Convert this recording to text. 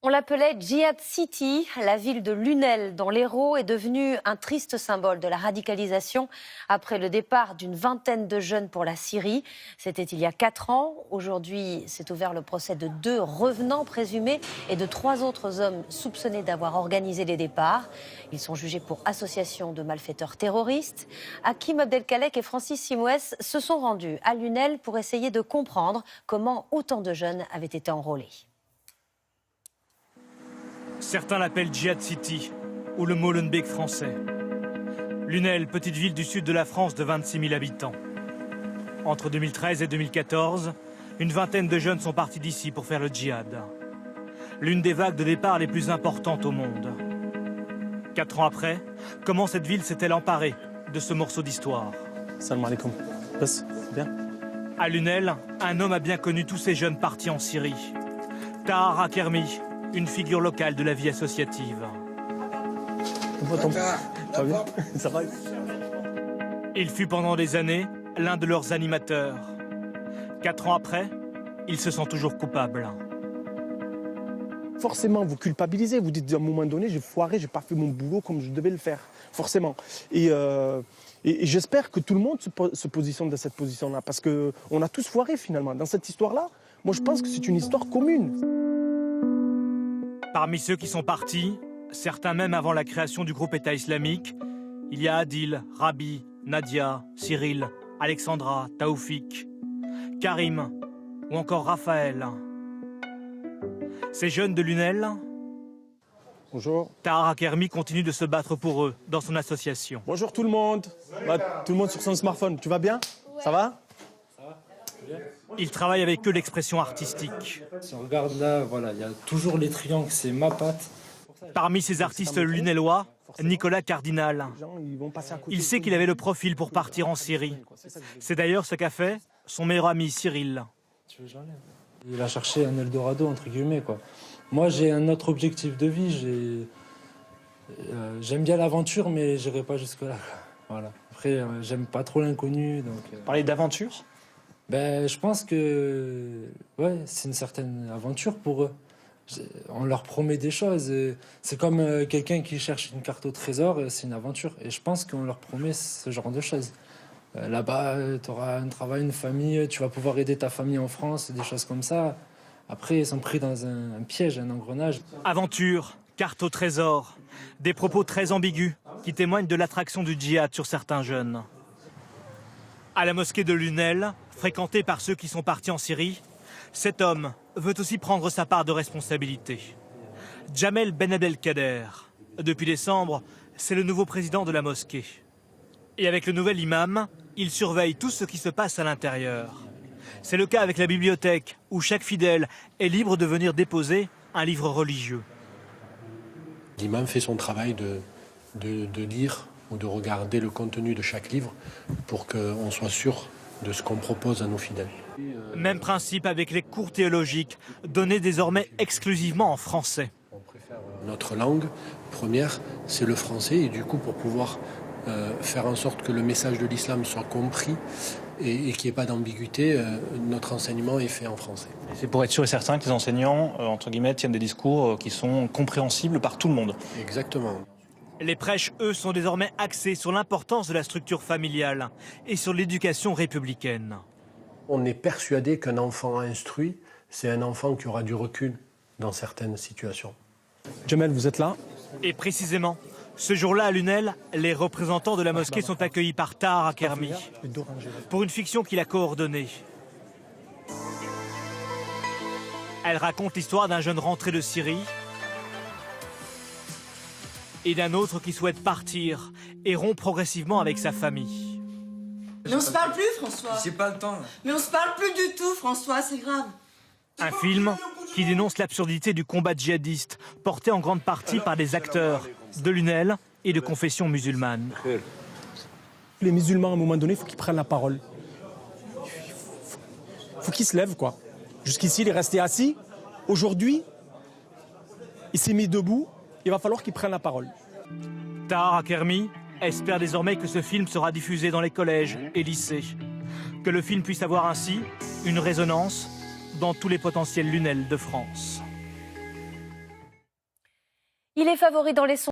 On l'appelait Djihad City, la ville de Lunel, dont l'Hérault est devenu un triste symbole de la radicalisation après le départ d'une vingtaine de jeunes pour la Syrie. C'était il y a 4 ans. Aujourd'hui, s'est ouvert le procès de 2 revenants présumés et de 3 autres hommes soupçonnés d'avoir organisé les départs. Ils sont jugés pour association de malfaiteurs terroristes. Hakim Abdelkalek et Francis Simouès se sont rendus à Lunel pour essayer de comprendre comment autant de jeunes avaient été enrôlés. Certains l'appellent Djihad City, ou le Molenbeek français. Lunel, petite ville du sud de la France de 26 000 habitants. Entre 2013 et 2014, une vingtaine de jeunes sont partis d'ici pour faire le djihad. L'une des vagues de départ les plus importantes au monde. 4 ans après, comment cette ville s'est-elle emparée de ce morceau d'histoire? Salam alaikum. Bien. À Lunel, un homme a bien connu tous ces jeunes partis en Syrie. Tahar Akermi, une figure locale de la vie associative. Ça va bien? Ça va? Il fut pendant des années l'un de leurs animateurs. 4 ans après, il se sent toujours coupable. Forcément, vous culpabilisez. Vous dites à un moment donné, j'ai foiré, j'ai pas fait mon boulot comme je devais le faire. Forcément. Et j'espère que tout le monde se positionne dans cette position-là. Parce qu'on a tous foiré finalement. Dans cette histoire-là, moi je pense que c'est une histoire commune. Parmi ceux qui sont partis, certains même avant la création du groupe État islamique, il y a Adil, Rabi, Nadia, Cyril, Alexandra, Taoufik, Karim ou encore Raphaël. Ces jeunes de Lunel, Bonjour. Tahar Akermi continue de se battre pour eux dans son association. Bonjour tout le monde. Tout le monde sur son smartphone. Tu vas bien? Ça va? Il travaille avec eux l'expression artistique. Si on regarde là, voilà, il y a toujours les triangles, c'est ma patte. Parmi ces artistes lunellois, Nicolas Cardinal. Il sait qu'il avait le profil pour partir en Syrie. C'est d'ailleurs ce qu'a fait son meilleur ami Cyril. Il a cherché un Eldorado, entre guillemets, quoi. Moi, j'ai un autre objectif de vie. J'aime bien l'aventure, mais j'irai pas jusque-là. Voilà. Après, j'aime pas trop l'inconnu. Parler d'aventure? Je pense que ouais, c'est une certaine aventure pour eux. On leur promet des choses. C'est comme quelqu'un qui cherche une carte au trésor, c'est une aventure. Et je pense qu'on leur promet ce genre de choses. Là-bas, tu auras un travail, une famille, tu vas pouvoir aider ta famille en France, des choses comme ça. Après, ils sont pris dans un piège, un engrenage. Aventure, carte au trésor, des propos très ambigus qui témoignent de l'attraction du djihad sur certains jeunes. À la mosquée de Lunel, fréquentée par ceux qui sont partis en Syrie, cet homme veut aussi prendre sa part de responsabilité. Jamel Ben Abdelkader, depuis décembre, c'est le nouveau président de la mosquée. Et avec le nouvel imam, il surveille tout ce qui se passe à l'intérieur. C'est le cas avec la bibliothèque, où chaque fidèle est libre de venir déposer un livre religieux. L'imam fait son travail de lire ou de regarder le contenu de chaque livre pour qu'on soit sûr de ce qu'on propose à nos fidèles. Même principe avec les cours théologiques, donnés désormais exclusivement en français. Notre langue première, c'est le français, et du coup, pour pouvoir faire en sorte que le message de l'islam soit compris et qu'il n'y ait pas d'ambiguïté, notre enseignement est fait en français. C'est pour être sûr et certain que les enseignants, entre guillemets, tiennent des discours qui sont compréhensibles par tout le monde. Exactement. Les prêches, eux, sont désormais axés sur l'importance de la structure familiale et sur l'éducation républicaine. On est persuadé qu'un enfant instruit, c'est un enfant qui aura du recul dans certaines situations. Jamel, vous êtes là? Et précisément, ce jour-là à Lunel, les représentants de la mosquée sont accueillis par Tahar Akermi pour une fiction qu'il a coordonnée. Elle raconte l'histoire d'un jeune rentré de Syrie et d'un autre qui souhaite partir et rompt progressivement avec sa famille. Mais on se parle plus, François. J'ai pas le temps. Là. Mais on se parle plus du tout, François, c'est grave. Un film qui dénonce l'absurdité du combat djihadiste, porté en grande partie par des acteurs de Lunel et de confession musulmane. Les musulmans, à un moment donné, il faut qu'ils prennent la parole. Il faut qu'ils se lèvent, quoi. Jusqu'ici, il est resté assis. Aujourd'hui, il s'est mis debout. Il va falloir qu'ils prennent la parole. Tahar Akermi espère désormais que ce film sera diffusé dans les collèges et lycées. Que le film puisse avoir ainsi une résonance dans tous les potentiels Lunel de France. Il est favori dans les sondages.